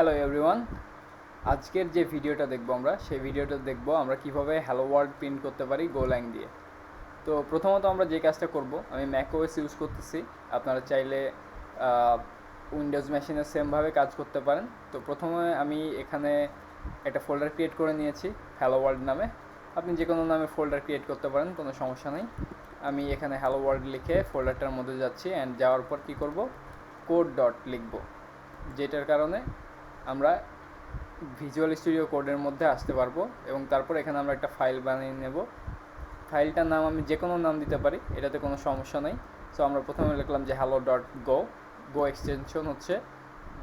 Hello everyone, আজকের যে ভিডিওটা দেখবো সেই ভিডিওটা দেখবো আমরা কিভাবে হ্যালো ওয়ার্ল্ড প্রিন্ট করতে পারি গোল্যাং দিয়ে। তো প্রথমত আমরা যে কাজটা করব, আমি ম্যাকওএস ইউজ করতেছি, আপনারা চাইলে উইন্ডোজ মেশিনে সেমভাবে কাজ করতে পারেন। তো প্রথমে আমি এখানে একটা ফোল্ডার ক্রিয়েট করে নিয়েছি হ্যালো ওয়ার্ল্ড নামে। আপনি যে কোনো নামে ফোল্ডার ক্রিয়েট করতে পারেন, কোনো সমস্যা নেই। আমি এখানে হ্যালো ওয়ার্ল্ড লিখে ফোল্ডারটার মধ্যে যাচ্ছি অ্যান্ড যাওয়ার পর কী করব, কোড ডট লিখব, যেটার কারণে আমরা ভিজুয়াল স্টুডিও কোডের মধ্যে আসতে পারবো। এবং তারপর এখানে আমরা একটা ফাইল বানিয়ে নেব। ফাইলটার নাম আমি যে কোনো নাম দিতে পারি, এটাতে কোনো সমস্যা নেই। সো আমরা প্রথমে লিখলাম যে হ্যালো ডট গো। গো এক্সটেনশন হচ্ছে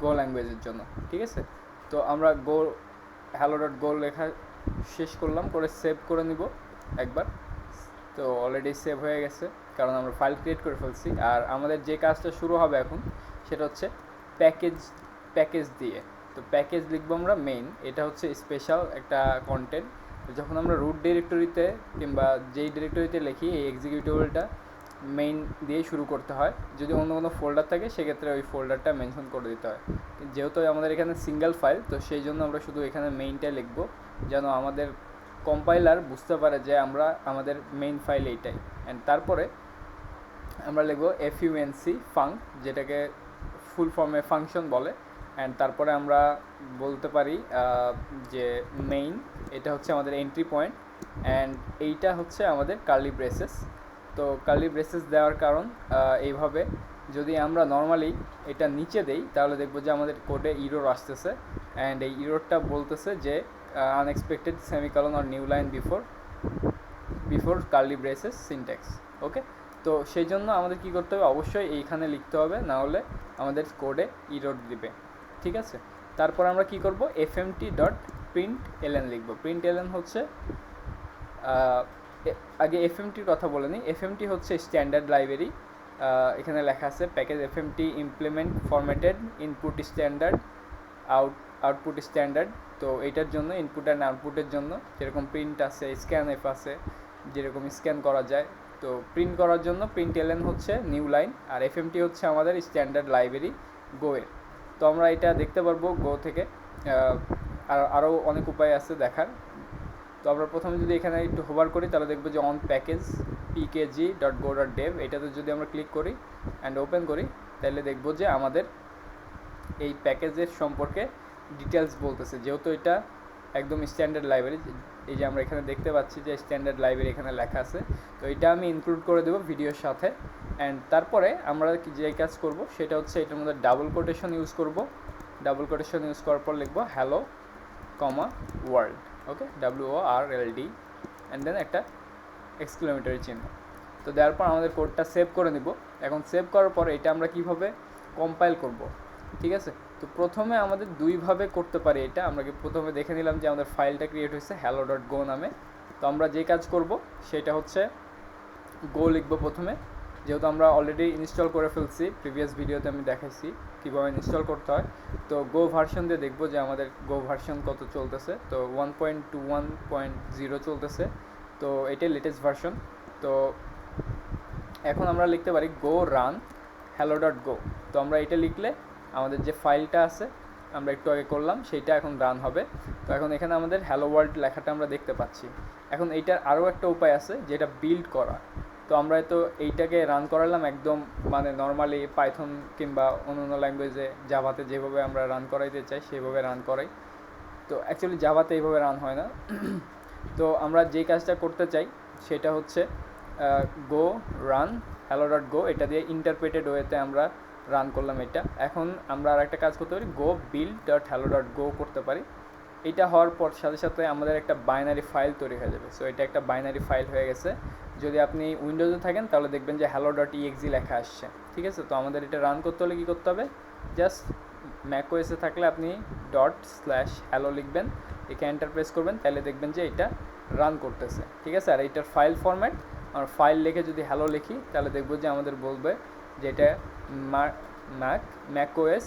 গো ল্যাঙ্গুয়েজের জন্য, ঠিক আছে। তো আমরা হ্যালো ডট গো লেখা শেষ করলাম, করে সেভ করে নিব একবার। তো অলরেডি সেভ হয়ে গেছে, কারণ আমরা ফাইল ক্রিয়েট করে ফেলছি। আর আমাদের যে কাজটা শুরু হবে এখন, সেটা হচ্ছে প্যাকেজ দিয়ে। তো প্যাকেজ লিখবো আমরা মেইন, এটা হচ্ছে স্পেশাল একটা কন্টেন্ট। যখন আমরা রুট ডিরেক্টরিতে কিংবা যেই ডিরেক্টরিতে লিখি, এই এক্সিকিউটেবলটা মেইন দিয়ে শুরু করতে হয়। যদি অন্য কোনো ফোল্ডার থাকে সেক্ষেত্রে ওই ফোল্ডারটা মেনশন করে দিতে হয়। যেহেতু আমাদের এখানে সিঙ্গেল ফাইল, তো সেই জন্য আমরা শুধু এখানে মেইনটা লিখবো, যেন আমাদের কম্পাইলার বুঝতে পারে যে আমাদের মেইন ফাইল এইটাই। অ্যান্ড তারপরে আমরা লিখবো এফইউএনসি ফাঙ্ক, যেটাকে ফুল ফর্মে ফাংশন বলে। অ্যান্ড তারপরে আমরা বলতে পারি যে মেইন, এটা হচ্ছে আমাদের এন্ট্রি পয়েন্ট, অ্যান্ড এইটা হচ্ছে আমাদের কার্লি ব্রেসেস। তো কার্লি ব্রেসেস দেওয়ার কারণ এইভাবে, যদি আমরা নর্মালি এটা নিচে দেই তাহলে দেখবো যে আমাদের কোডে ইরোর আসতেছে, অ্যান্ড এই ইরোরটা বলতেছে যে unexpected semicolon or new line before curly braces syntax. Okay, তো সেই জন্য আমাদের কী করতে হবে, অবশ্যই এইখানে লিখতে হবে, না হলে আমাদের কোডে ইরোর দিবে, ঠিক আছে। তারপর আমরা কি করব, fmt ডট প্রিন্ট এলএন লিখব। প্রিন্ট এলএন হচ্ছে আগে এফএমটির কথা বলে নিই। এফএমটি হচ্ছে স্ট্যান্ডার্ড লাইব্রেরি। এখানে লেখা আছে package এফএমটি implement formatted input standard output standard. তো এইটার জন্য ইনপুট অ্যান্ড আউটপুটের জন্য, যেরকম প্রিন্ট আছে, স্ক্যান এফ আছে, যেরকম স্ক্যান করা যায়। তো প্রিন্ট করার জন্য প্রিন্ট এলএন হচ্ছে নিউ লাইন, আর এফএমটি হচ্ছে আমাদের স্ট্যান্ডার্ড লাইব্রেরি গোয়ের। তো আমরা এটা দেখতে পারবো গো থেকে। আরও অনেক উপায় আছে দেখার। তো আমরা প্রথমে যদি এখানে একটু হোভার করি, তাহলে দেখবো যে on package PKG dot go dot Dave, এটাতে যদি আমরা ক্লিক করি অ্যান্ড ওপেন করি, তাহলে দেখবো যে আমাদের এই প্যাকেজের সম্পর্কে ডিটেলস বলতেছে। যেহেতু এটা একদম স্ট্যান্ডার্ড লাইব্রেরি, এই যে আমরা এখানে দেখতে পাচ্ছি যে স্ট্যান্ডার্ড লাইব্রেরি এখানে লেখা আছে, তো এটা আমি ইনক্লুড করে দেবো ভিডিওর সাথে। অ্যান্ড তারপরে আমরা যে কাজ করব সেটা হচ্ছে এটার মধ্যে ডাবল কোটেশন ইউজ করব। ডাবল কোটেশন ইউজ করার পর লিখবো hello comma world. Okay, WORLD, and then একটা এক্সক্লেমেটরি চিহ্ন। তো দেওয়ার পর আমাদের কোডটা সেভ করে নিব। এখন সেভ করার পর এটা আমরা কীভাবে কম্পাইল করব, ঠিক আছে। তো প্রথমে আমাদের দুইভাবে করতে পারি এটা। আমরা প্রথমে দেখে নিলাম যে আমাদের ফাইলটা ক্রিয়েট হয়েছে হ্যালো ডট গো নামে। তো আমরা যে কাজ করব সেটা হচ্ছে গো লিখব প্রথমে, যেহেতু আমরা অলরেডি ইনস্টল করে ফেলছি, প্রিভিয়াস ভিডিওতে আমি দেখাইছি কীভাবে ইনস্টল করতে হয়। তো গো ভার্সন দিয়ে দেখবো যে আমাদের গো ভার্সন কত চলতেছে। তো 1.21.0 চলতেছে, তো এটাই লেটেস্ট ভার্সন। তো এখন আমরা লিখতে পারি গো রান হ্যালো ডট গো। তো আমরা এটা লিখলে আমাদের যে ফাইলটা আছে আমরা একটু আগে করলাম সেইটা এখন রান হবে। তো এখন এখানে আমাদের হ্যালো ওয়ার্ল্ড লেখাটা আমরা দেখতে পাচ্ছি। এখন এইটার আরও একটা উপায় আছে, যেটা বিল্ড করা। তো আমরা তো এইটাকে রান করালাম একদম মানে নর্মালি পাইথন কিংবা অন্য ল্যাঙ্গুয়েজে, জাভাতে যেভাবে আমরা রান করাইতে চাই সেভাবে রান করাই। তো অ্যাকচুয়ালি জাভাতে এইভাবে রান হয় না। তো আমরা যেই কাজটা করতে চাই সেটা হচ্ছে গো রান হ্যালো ডট গো, এটা দিয়ে ইন্টারপ্রেটেড ওয়েতে আমরা রান করলাম এটা। এখন আমরা আর একটা কাজ করতে পারি, go build dot hello dot go করতে পারি। এটা হওয়ার পর সাথে সাথে আমাদের একটা বাইনারি ফাইল তৈরি হয়ে যাবে। সো এটা একটা বাইনারি ফাইল হয়ে গেছে। যদি আপনি উইন্ডোজে থাকেন তাহলে দেখবেন যে হ্যালো ডট ইএক্সি লেখা আসছে, ঠিক আছে। তো আমাদের এটা রান করতে হলে কী করতে হবে, জাস্ট ম্যাকওএসে থাকলে আপনি ./হ্যালো লিখবেন, একে এন্টার প্রেস করবেন, তাহলে দেখবেন যে এটা রান করতেছে, ঠিক আছে। আর এটার ফাইল ফরম্যাট, আর ফাইল লিখে যদি হ্যালো লিখি তাহলে দেখবো যে আমাদের বলবে যে এটা ম্যাকওএস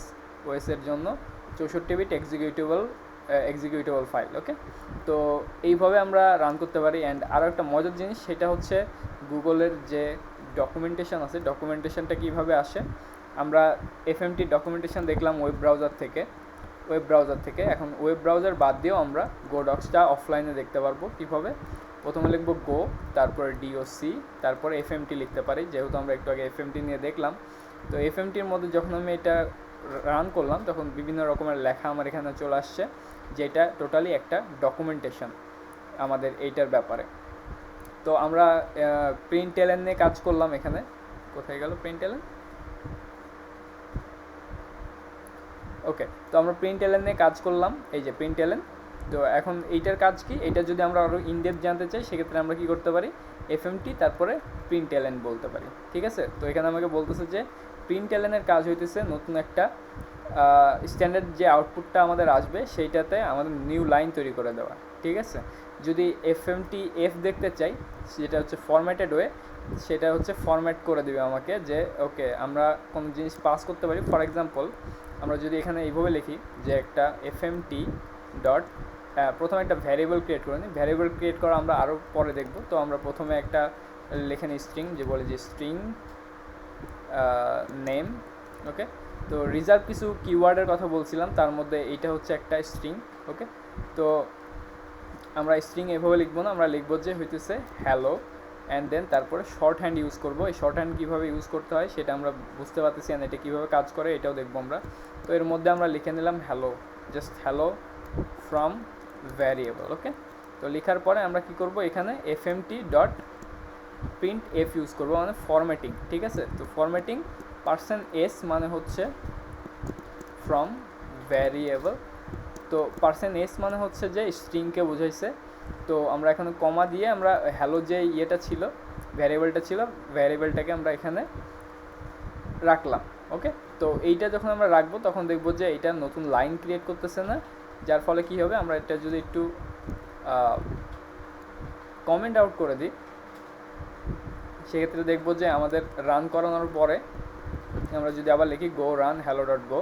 ওএসের জন্য 64 বিট এক্সিকিউটেবল ফাইল। ওকে, তো এইভাবে আমরা রান করতে পারি। অ্যান্ড আরও একটা মজার জিনিস, সেটা হচ্ছে গুগলের যে ডকুমেন্টেশন আছে, ডকুমেন্টেশনটা কীভাবে আসে। আমরা এফএমটি ডকুমেন্টেশন দেখলাম ওয়েব ব্রাউজার থেকে। ওয়েব ব্রাউজার থেকে। এখন ওয়েব ব্রাউজার বাদ দিয়েও আমরা গো ডক্সটা অফলাইনে দেখতে পারবো। কীভাবে? প্রথমে লিখবো গো, তারপরে ডিওসি, তারপরে এফএমটি লিখতে পারি, যেহেতু আমরা একটু আগে এফএমটি নিয়ে দেখলাম। তো এফএমটির মধ্যে যখন আমি এটা রান করলাম তখন বিভিন্ন রকমের লেখা আমার এখানে চলে আসছে, যেটা টোটালি একটা ডকুমেন্টেশন আমাদের এইটার ব্যাপারে। তো আমরা প্রিন্টএলএন নিয়ে কাজ করলাম এখানে। কোথায় গেল প্রিন্টএলএন? ওকে, তো আমরা প্রিন্টএলএন নিয়ে কাজ করলাম, এই যে প্রিন্টএলএন। তো এখন এইটার কাজ কি, এটা যদি আমরা আরও ইনডেপথ জানতে চাই সেক্ষেত্রে আমরা কী করতে পারি, এফএমটি তারপরে প্রিন্টএলএন বলতে পারি। ঠিক আছে, তো এখানে আমাকে বলতেছে যে প্রিন্টএলএনের কাজ হইতেছে নতুন একটা স্ট্যান্ডার্ড যে আউটপুটটা আমাদের আসবে সেইটাতে আমাদের নিউ লাইন তৈরি করে দেওয়া। ঠিক আছে, যদি এফএমটি এফ দেখতে চাই, সেটা হচ্ছে ফরম্যাটেড ওয়ে, সেটা হচ্ছে ফরম্যাট করে দেবে আমাকে যে ওকে আমরা কোনো জিনিস পাস করতে পারি। ফর এক্সাম্পল আমরা যদি এখানে এইভাবে লিখি যে একটা এফএমটি ডট, প্রথমে একটা ভ্যারিয়েবল ক্রিয়েট করে নিই। ভ্যারিয়েবল ক্রিয়েট করা আমরা আরও পরে দেখব। তো আমরা প্রথমে একটা লেখে নিই স্ট্রিং, যে বলে যে স্ট্রিং নেম। ওকে, তো রিজার্ভ কিছু কিওয়ার্ডের কথা বলছিলাম, তার মধ্যে এইটা হচ্ছে একটা স্ট্রিং। ওকে, তো আমরা স্ট্রিং এভাবে লিখবো না, আমরা লিখবো যে হইতেছে হ্যালো অ্যান্ড দেন তারপরে শর্ট হ্যান্ড ইউজ করবো। এই শর্ট হ্যান্ড কীভাবে ইউজ করতে হয় সেটা আমরা বুঝতে পারতেছি, অ্যান্ড এটা কীভাবে কাজ করে এটাও দেখবো আমরা। তো এর মধ্যে আমরা লিখে নিলাম hello, just hello from variable. Okay, তো লেখার পরে আমরা কি করব, এখানে FMT dot print F use করবো, মানে ফরম্যাটিং। ঠিক আছে, তো ফরম্যাটিং %s মানে হচ্ছে ফ্রম ভ্যারিয়েবল। তো %s মানে হচ্ছে যে স্ট্রিংকে বোঝাইছে। তো আমরা এখানে কমা দিয়ে আমরা হ্যালো যে ইয়েটা ছিল, ভ্যারিয়েবলটা ছিল, ভ্যারিয়েবলটাকে আমরা এখানে রাখলাম। ওকে, তো এইটা যখন আমরা রাখবো তখন দেখবো যে এটা নতুন লাইন ক্রিয়েট করতেছে না, যার ফলে কি হবে, আমরা এটা যদি একটু কমেন্ট আউট করে দিই সেক্ষেত্রে দেখবো যে আমাদের রান করানোর পরে আমরা যদি আবার লিখি গো রান হ্যালো ডট গো,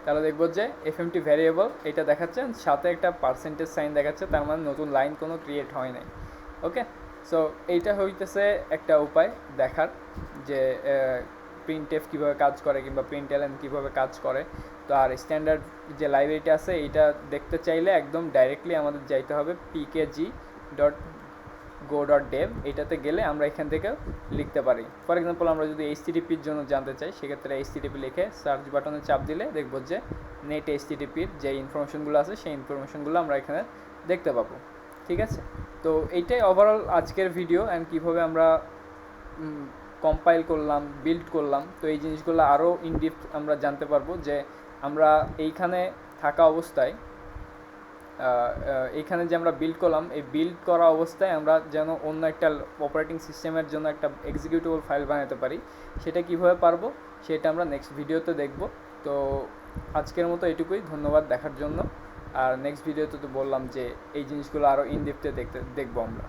তাহলে দেখবো যে এফএমটি ভ্যারিয়েবল এটা দেখাচ্ছে, সাথে একটা পার্সেন্টেজ সাইন দেখাচ্ছে, তার মানে নতুন লাইন কোনো ক্রিয়েট হয় নাই। ওকে, সো এইটা হইতেছে একটা উপায় দেখার যে প্রিন্টএফ কীভাবে কাজ করে কিংবা প্রিন্টএলএন কীভাবে কাজ করে। তো আর স্ট্যান্ডার্ড যে লাইব্রেরিটা আছে এইটা দেখতে চাইলে একদম ডাইরেক্টলি আমাদের যাইতে হবে pkg.go.dev, এটাতে গেলে আমরা এখান থেকে লিখতে পারি। ফর এক্সাম্পল আমরা যদি HTTPর জন্য জানতে চাই সেক্ষেত্রে HTTP লিখে সার্চ বাটনে চাপ দিলে দেখব যে নেট HTTPর যে ইনফরমেশনগুলো আছে সেই ইনফরমেশনগুলো আমরা এখানে দেখতে পাবো। ঠিক আছে, তো এইটাই ওভারঅল আজকের ভিডিও, অ্যান্ড কীভাবে আমরা কম্পাইল করলাম, বিল্ড করলাম। তো এই জিনিসগুলো আরও ইনডিপথ আমরা জানতে পারবো যে আমরা এইখানে থাকা অবস্থায় এইখানে যে আমরা বিল্ড করলাম, এই বিল্ড করা অবস্থায় আমরা যেন অন্য একটা অপারেটিং সিস্টেমের জন্য একটা এক্সিকিউটেবল ফাইল বানাতে পারি, সেটা কীভাবে পারবো সেটা আমরা নেক্সট ভিডিওতে দেখব। তো আজকের মতো এটুকুই, ধন্যবাদ দেখার জন্য। আর নেক্সট ভিডিওতে তো বললাম যে এই জিনিসগুলো আরও ইনডিপথে দেখবো আমরা।